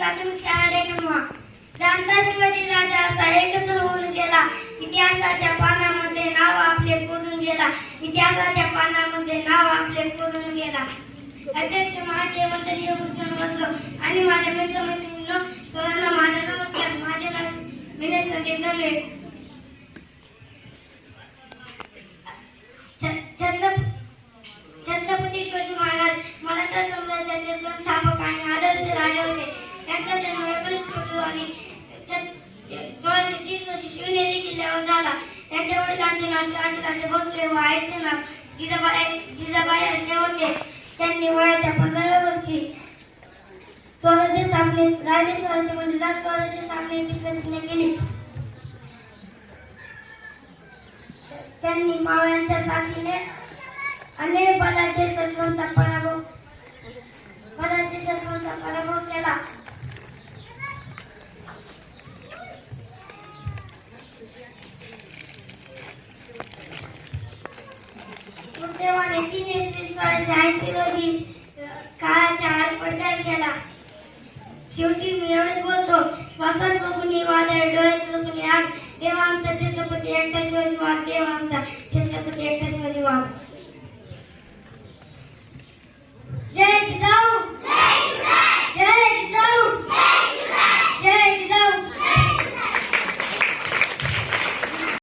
प्राथमिक शाळा डेकनवा. जाणता शिवाजी राजा असा एकच होऊन गेला. इतिहासाच्या पानामध्ये नाव आपले कोरून गेला. इतिहासाच्या पानामध्ये नाव आपले कोरून गेला. अध्यक्ष महाशय, वंदनीय गुरुजनवर्ग आणि माझ्या मित्रमैत्रिणींनो, सर्वांना माझा नमस्कार. माझे नाव विनय संकेत नवले. छत्रपती शिवाजी महाराज मराठा साम्राज्याचे संस्थापक आणि आदर्श राजा होते. त्यांचा जन्म 19 फेब्रुवारी 1630 रोजी शिवनेरी किल्ल्यावर झाला. त्यांच्या वडिलांचे नाव शिवाजीराजे भोसले व आईचे नाव जिजाबाई असे होते. त्यांनी वयाच्या 15व्या वर्षी स्वराज्य स्थापनेत राजेश्वराचे म्हणजे स्वराज्य स्थापनेची प्रतिज्ञा केली. त्यांनी मावळ्यांच्या साथीने अनेक बलाढ्य शत्रूंचा पराभव केला. दुर्दैवाने 3 एप्रिल 1680 रोजी काळाच्या आड पडद्यात गेला. शेवटी मी एवढंच बोलतो, श्वासात बघून वादळ, डोळ्यात बघून आग. देवा आमचा छत्रपती एकटा शिवाजी वाघ. देवा आमचा छत्रपती एकटा शिवाजी वाघ.